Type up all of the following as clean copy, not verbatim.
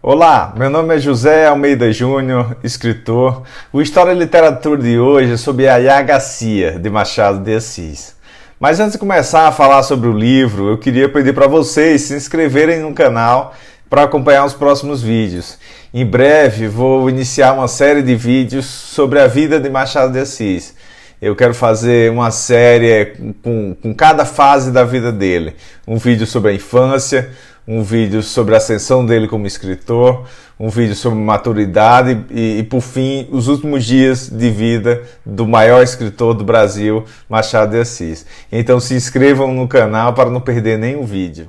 Olá, meu nome é José Almeida Júnior, escritor. O História e Literatura de hoje é sobre Yaya Garcia, de Machado de Assis. Mas antes de começar a falar sobre o livro, eu queria pedir para vocês se inscreverem no canal para acompanhar os próximos vídeos. Em breve vou iniciar uma série de vídeos sobre a vida de Machado de Assis. Eu quero fazer uma série com cada fase da vida dele. Um vídeo sobre a infância, um vídeo sobre a ascensão dele como escritor, um vídeo sobre maturidade e por fim, os últimos dias de vida do maior escritor do Brasil, Machado de Assis. Então se inscrevam no canal para não perder nenhum vídeo.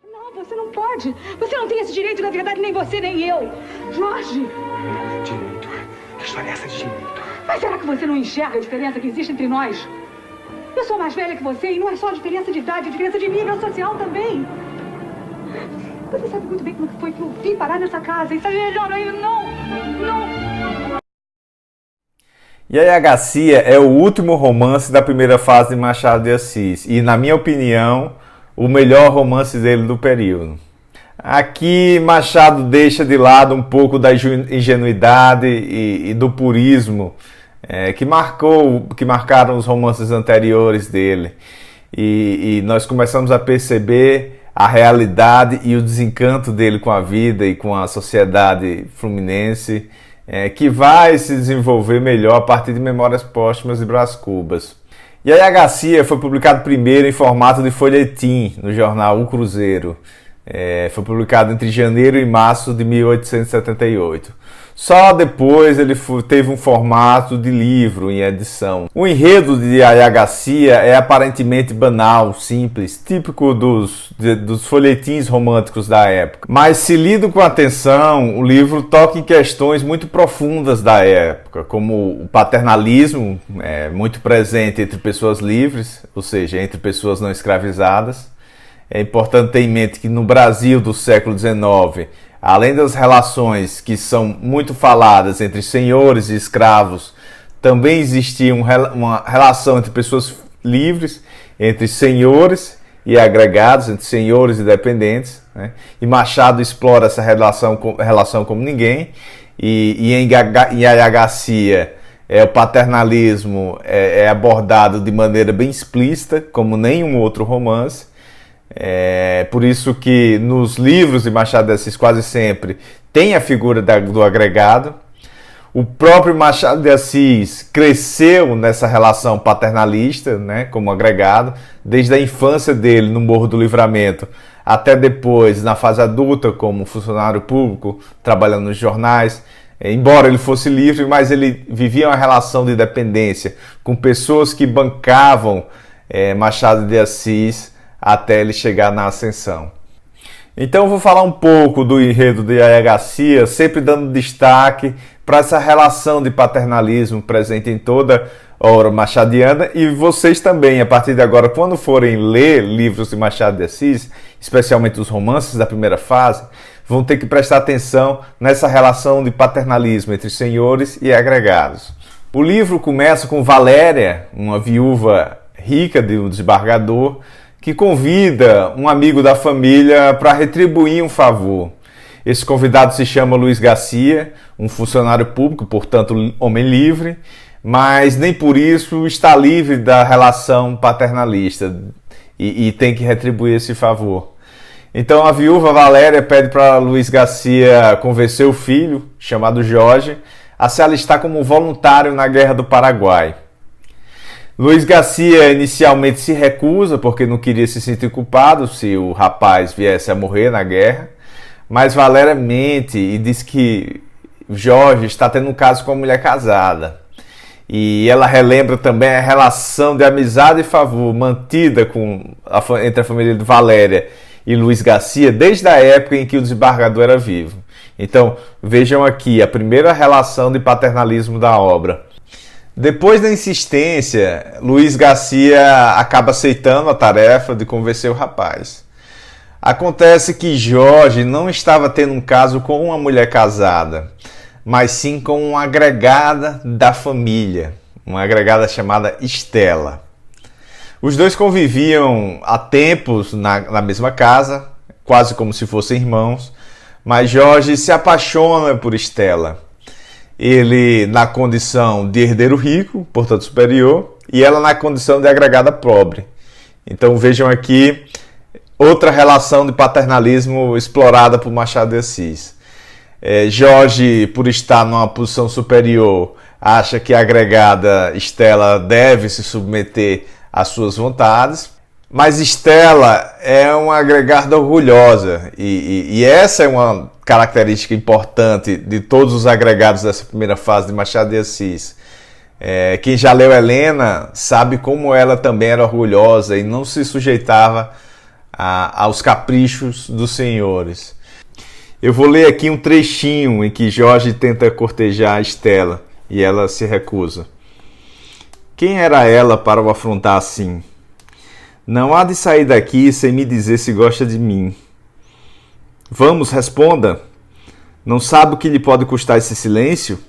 Não, você não pode. Você não tem esse direito, na verdade, nem você, nem eu. Jorge! Direito? Que história é essa de direito? Mas será que você não enxerga a diferença que existe entre nós? Eu sou mais velha que você e não é só a diferença de idade, a diferença de nível social também. Você sabe muito bem como foi que eu vim parar nessa casa. E sabe melhor ainda, não. Yaya Garcia é o último romance da primeira fase de Machado de Assis e, na minha opinião, o melhor romance dele do período. Aqui Machado deixa de lado um pouco da ingenuidade e do purismo que marcaram os romances anteriores dele. E nós começamos a perceber a realidade e o desencanto dele com a vida e com a sociedade fluminense, que vai se desenvolver melhor a partir de Memórias Póstumas de Brás Cubas. Yaya Garcia foi publicado primeiro em formato de folhetim no jornal O Cruzeiro. Foi publicado entre janeiro e março de 1878. Só depois ele teve um formato de livro em edição. O enredo de Yaya Garcia é aparentemente banal, simples, típico dos folhetins românticos da época. Mas se lido com atenção, o livro toca em questões muito profundas da época, como o paternalismo, muito presente entre pessoas livres, ou seja, entre pessoas não escravizadas. É importante ter em mente que no Brasil do século XIX, além das relações que são muito faladas entre senhores e escravos, também existia uma relação entre pessoas livres, entre senhores e agregados, entre senhores e dependentes, né? E Machado explora essa relação como ninguém. E em Yaya Garcia, o paternalismo é abordado de maneira bem explícita, como nenhum outro romance. Por isso que nos livros de Machado de Assis quase sempre tem a figura do agregado. O próprio Machado de Assis cresceu nessa relação paternalista, né, como agregado, desde a infância dele no Morro do Livramento até depois na fase adulta como funcionário público, trabalhando nos jornais. Embora ele fosse livre, mas ele vivia uma relação de dependência com pessoas que bancavam Machado de Assis até ele chegar na ascensão. Então eu vou falar um pouco do enredo de Yaya Garcia, sempre dando destaque para essa relação de paternalismo presente em toda a obra machadiana, e vocês também, a partir de agora, quando forem ler livros de Machado de Assis, especialmente os romances da primeira fase, vão ter que prestar atenção nessa relação de paternalismo entre senhores e agregados. O livro começa com Valéria, uma viúva rica de um desembargador, que convida um amigo da família para retribuir um favor. Esse convidado se chama Luiz Garcia, um funcionário público, portanto homem livre, mas nem por isso está livre da relação paternalista e tem que retribuir esse favor. Então a viúva Valéria pede para Luiz Garcia convencer o filho, chamado Jorge, a se alistar como voluntário na Guerra do Paraguai. Luiz Garcia inicialmente se recusa porque não queria se sentir culpado se o rapaz viesse a morrer na guerra, mas Valéria mente e diz que Jorge está tendo um caso com uma mulher casada. E ela relembra também a relação de amizade e favor mantida entre a família de Valéria e Luiz Garcia desde a época em que o desembargador era vivo. Então vejam aqui a primeira relação de paternalismo da obra. Depois da insistência, Luiz Garcia acaba aceitando a tarefa de convencer o rapaz. Acontece que Jorge não estava tendo um caso com uma mulher casada, mas sim com uma agregada da família, uma agregada chamada Estela. Os dois conviviam há tempos na mesma casa, quase como se fossem irmãos, mas Jorge se apaixona por Stella. Ele na condição de herdeiro rico, portanto superior, e ela na condição de agregada pobre. Então vejam aqui outra relação de paternalismo explorada por Machado de Assis. Jorge, por estar numa posição superior, acha que a agregada Stella deve se submeter às suas vontades, mas Stella é uma agregada orgulhosa e essa é uma característica importante de todos os agregados dessa primeira fase de Machado de Assis. Quem já leu Helena sabe como ela também era orgulhosa e não se sujeitava aos caprichos dos senhores. Eu vou ler aqui um trechinho em que Jorge tenta cortejar Stella e ela se recusa. Quem era ela para o afrontar assim? Não há de sair daqui sem me dizer se gosta de mim. Vamos, responda. Não sabe o que lhe pode custar esse silêncio?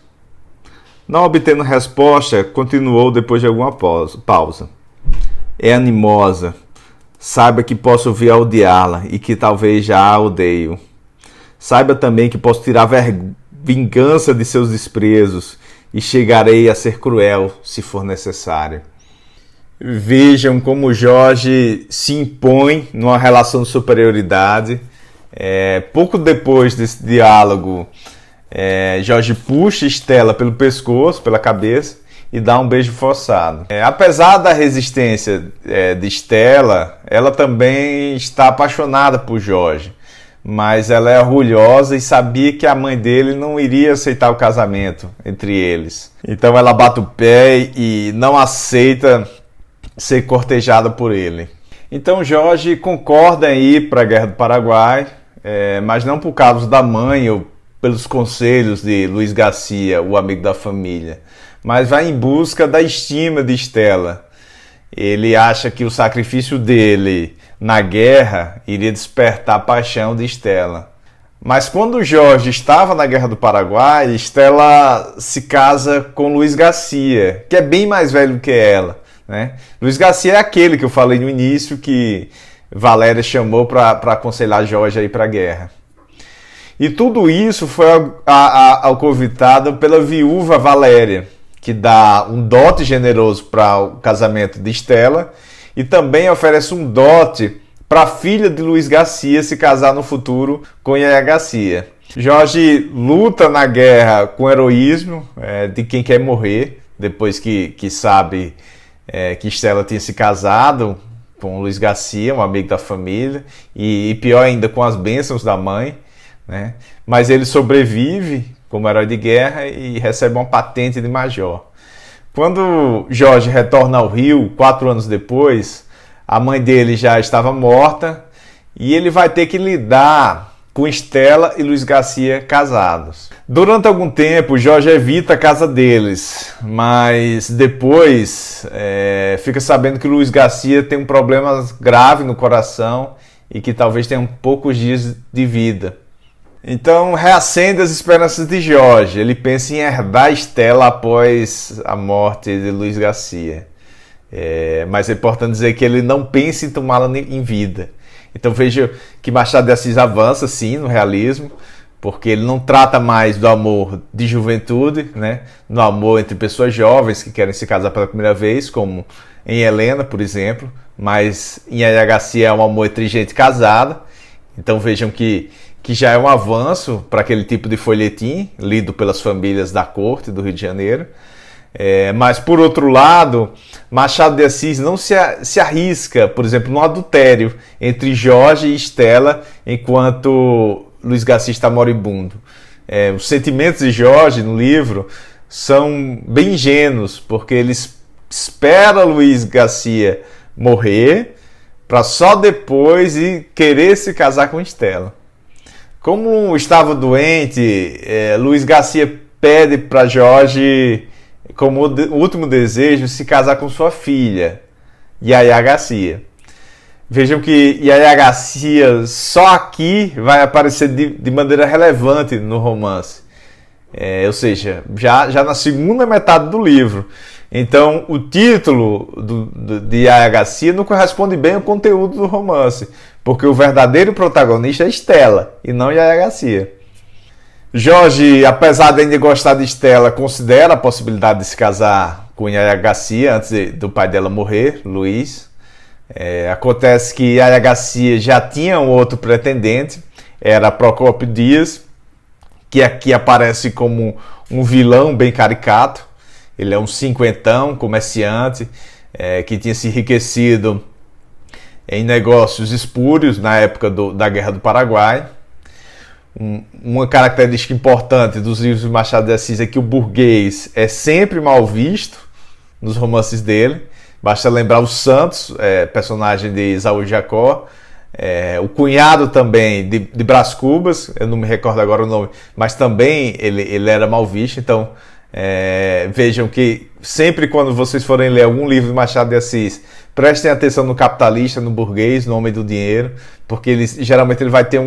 Não obtendo resposta, continuou depois de alguma pausa. É animosa. Saiba que posso vir a odiá-la e que talvez já a odeio. Saiba também que posso tirar vingança de seus desprezos e chegarei a ser cruel se for necessário. Vejam como Jorge se impõe numa relação de superioridade. Pouco depois desse diálogo, Jorge puxa Stella pelo pescoço, pela cabeça, e dá um beijo forçado. Apesar da resistência de Stella, ela também está apaixonada por Jorge, mas ela é orgulhosa e sabia que a mãe dele não iria aceitar o casamento entre eles. Então ela bate o pé e não aceita ser cortejada por ele. Então Jorge concorda em ir para a Guerra do Paraguai, mas não por causa da mãe ou pelos conselhos de Luiz Garcia, o amigo da família, mas vai em busca da estima de Stella. Ele acha que o sacrifício dele na guerra iria despertar a paixão de Stella. Mas quando Jorge estava na Guerra do Paraguai, Stella se casa com Luiz Garcia, que é bem mais velho que ela, né? Luiz Garcia é aquele que eu falei no início que Valéria chamou para aconselhar Jorge a ir para a guerra. E tudo isso foi alcovitado pela viúva Valéria, que dá um dote generoso para o casamento de Stella e também oferece um dote para a filha de Luiz Garcia se casar no futuro com Yaya Garcia. Jorge luta na guerra com heroísmo de quem quer morrer, depois que sabe que Stella tinha se casado com Luiz Garcia, um amigo da família, e pior ainda, com as bênçãos da mãe, né? Mas ele sobrevive como herói de guerra e recebe uma patente de major. Quando Jorge retorna ao Rio, 4 anos depois, a mãe dele já estava morta e ele vai ter que lidar com Stella e Luiz Garcia casados. Durante algum tempo, Jorge evita a casa deles, mas depois fica sabendo que Luiz Garcia tem um problema grave no coração e que talvez tenha poucos dias de vida. Então reacende as esperanças de Jorge. Ele pensa em herdar Stella após a morte de Luiz Garcia. Mas é importante dizer que ele não pensa em tomá-la em vida. Então veja que Machado de Assis avança sim no realismo, porque ele não trata mais do amor de juventude, né? No amor entre pessoas jovens que querem se casar pela primeira vez, como em Helena, por exemplo, mas em Yaya Garcia é um amor entre gente casada. Então vejam que já é um avanço para aquele tipo de folhetim lido pelas famílias da corte do Rio de Janeiro. Mas, por outro lado, Machado de Assis não se arrisca, por exemplo, no adultério entre Jorge e Stella enquanto Luiz Garcia está moribundo. Os sentimentos de Jorge no livro são bem ingênuos, porque ele espera Luiz Garcia morrer para só depois querer se casar com Stella. Como estava doente, Luiz Garcia pede para Jorge, como o último desejo, se casar com sua filha, Yaya Garcia. Vejam que Yaya Garcia só aqui vai aparecer de maneira relevante no romance. Ou seja, já na segunda metade do livro. Então, o título de Yaya Garcia não corresponde bem ao conteúdo do romance, porque o verdadeiro protagonista é Estela e não Yaya Garcia. Jorge, apesar de ainda gostar de Estela, considera a possibilidade de se casar com Yaya Garcia antes do pai dela morrer, Luiz. Acontece que Yaya Garcia já tinha um outro pretendente, era Procópio Dias, que aqui aparece como um vilão bem caricato. Ele é um cinquentão, comerciante, que tinha se enriquecido em negócios espúrios na época da Guerra do Paraguai. Uma característica importante dos livros de Machado de Assis é que o burguês é sempre mal visto nos romances dele. Basta lembrar o Santos, personagem de Isaú Jacó, o cunhado também de Brás Cubas, eu não me recordo agora o nome, mas também ele era mal visto. Então vejam que sempre quando vocês forem ler algum livro de Machado de Assis, prestem atenção no capitalista, no burguês, no homem do dinheiro, porque geralmente ele vai ter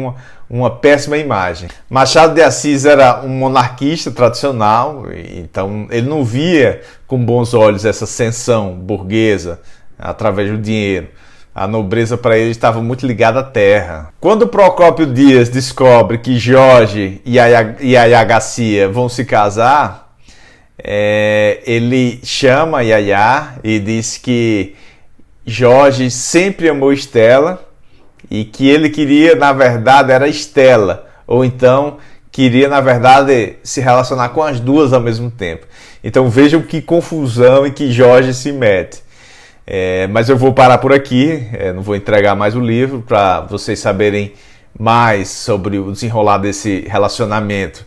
uma péssima imagem. Machado de Assis era um monarquista tradicional, então ele não via com bons olhos essa ascensão burguesa através do dinheiro. A nobreza para ele estava muito ligada à terra. Quando Procópio Dias descobre que Jorge e Yaya Garcia vão se casar, ele chama Yaya e diz que Jorge sempre amou Estela e que ele queria, na verdade, era Estela, ou então queria, na verdade, se relacionar com as duas ao mesmo tempo. Então vejam que confusão e que Jorge se mete. Mas eu vou parar por aqui, não vou entregar mais o livro para vocês saberem mais sobre o desenrolar desse relacionamento,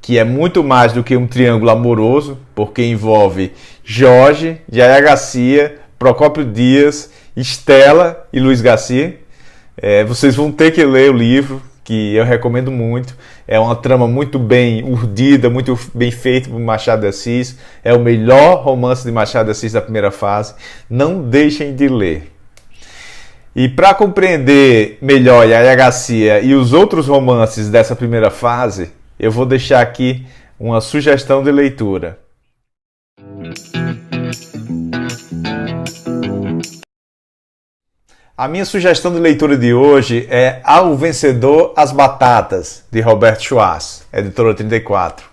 que é muito mais do que um triângulo amoroso, porque envolve Jorge, Yaya Garcia, Procópio Dias, Estela e Luiz Garcia. Vocês vão ter que ler o livro, que eu recomendo muito. É uma trama muito bem urdida, muito bem feita por Machado de Assis. É o melhor romance de Machado de Assis da primeira fase. Não deixem de ler. E para compreender melhor Yaya Garcia e os outros romances dessa primeira fase, eu vou deixar aqui uma sugestão de leitura. A minha sugestão de leitura de hoje é Ao Vencedor as Batatas, de Robert Schwartz, editora 34.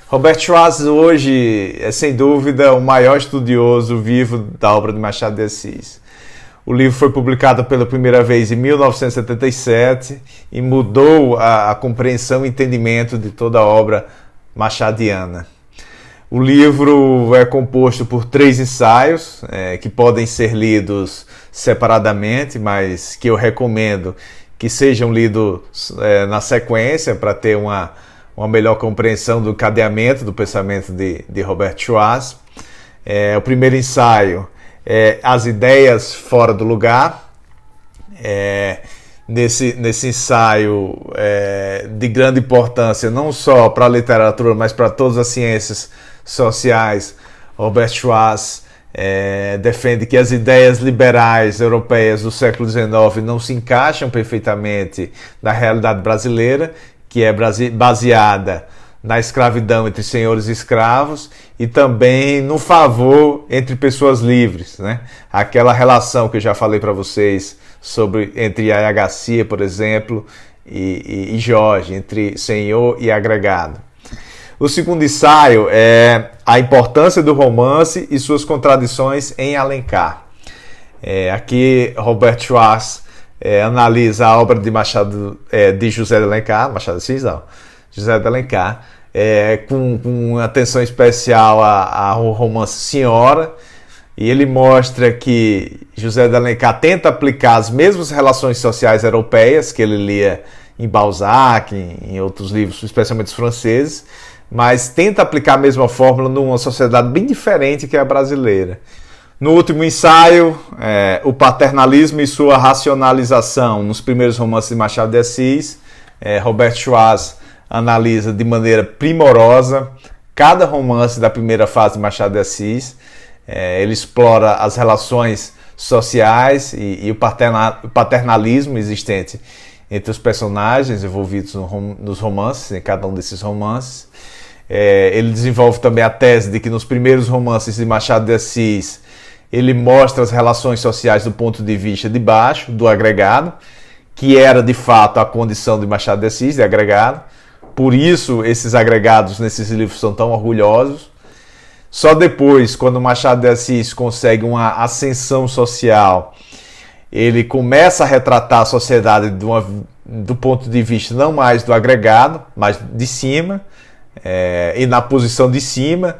Robert Schwartz hoje é, sem dúvida, o maior estudioso vivo da obra de Machado de Assis. O livro foi publicado pela primeira vez em 1977 e mudou a compreensão e entendimento de toda a obra machadiana. O livro é composto por 3 ensaios, que podem ser lidos separadamente, mas que eu recomendo que sejam lidos na sequência para ter uma melhor compreensão do cadeamento do pensamento de Robert Schwartz. O primeiro ensaio é As Ideias Fora do Lugar. Nesse ensaio de grande importância, não só para a literatura, mas para todas as ciências sociais, Robert Schwartz defende que as ideias liberais europeias do século XIX não se encaixam perfeitamente na realidade brasileira, que é baseada na escravidão entre senhores e escravos e também no favor entre pessoas livres, né? Aquela relação que eu já falei para vocês entre Yaya Garcia, por exemplo, e Jorge, entre senhor e agregado. O segundo ensaio é A Importância do Romance e Suas Contradições em Alencar. Aqui Robert Schwartz analisa a obra de de José de Alencar, Machado de Assis não, José de Alencar, com atenção especial ao romance Senhora, e ele mostra que José de Alencar tenta aplicar as mesmas relações sociais europeias que ele lia em Balzac, em outros livros, especialmente os franceses, mas tenta aplicar a mesma fórmula numa sociedade bem diferente que a brasileira. No último ensaio, o paternalismo e sua racionalização, nos primeiros romances de Machado de Assis, Robert Schwartz analisa de maneira primorosa cada romance da primeira fase de Machado de Assis. Ele explora as relações sociais e o paternalismo existente entre os personagens envolvidos nos romances, em cada um desses romances. Ele desenvolve também a tese de que nos primeiros romances de Machado de Assis ele mostra as relações sociais do ponto de vista de baixo, do agregado, que era de fato a condição de Machado de Assis, de agregado. Por isso esses agregados nesses livros são tão orgulhosos. Só depois, quando Machado de Assis consegue uma ascensão social, ele começa a retratar a sociedade do ponto de vista não mais do agregado, mas de cima, e na posição de cima,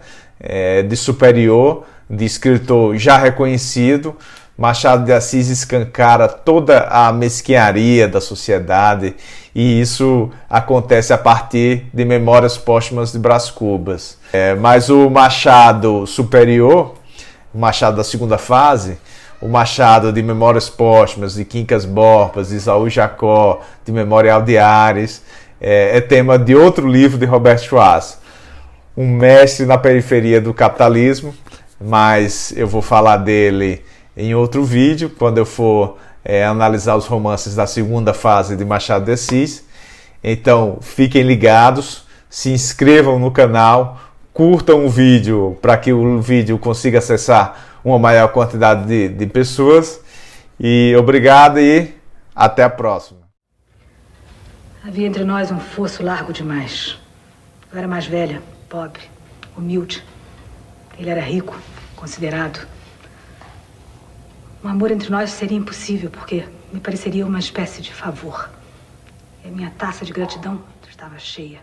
de superior, de escritor já reconhecido. Machado de Assis escancara toda a mesquinharia da sociedade, e isso acontece a partir de Memórias Póstumas de Brás Cubas. Mas o Machado superior, o Machado da segunda fase, o Machado de Memórias Póstumas, de Quincas Borba, de Isaú Jacó, de Memorial de Ares, é tema de outro livro de Roberto Schwartz, Um Mestre na Periferia do Capitalismo, mas eu vou falar dele em outro vídeo, quando eu for analisar os romances da segunda fase de Machado de Assis. Então fiquem ligados, se inscrevam no canal, curtam o vídeo para que o vídeo consiga acessar uma maior quantidade de pessoas. E obrigado e até a próxima. Havia entre nós um fosso largo demais. Eu era mais velha, pobre, humilde. Ele era rico, considerado. Um amor entre nós seria impossível, porque me pareceria uma espécie de favor. E a minha taça de gratidão estava cheia.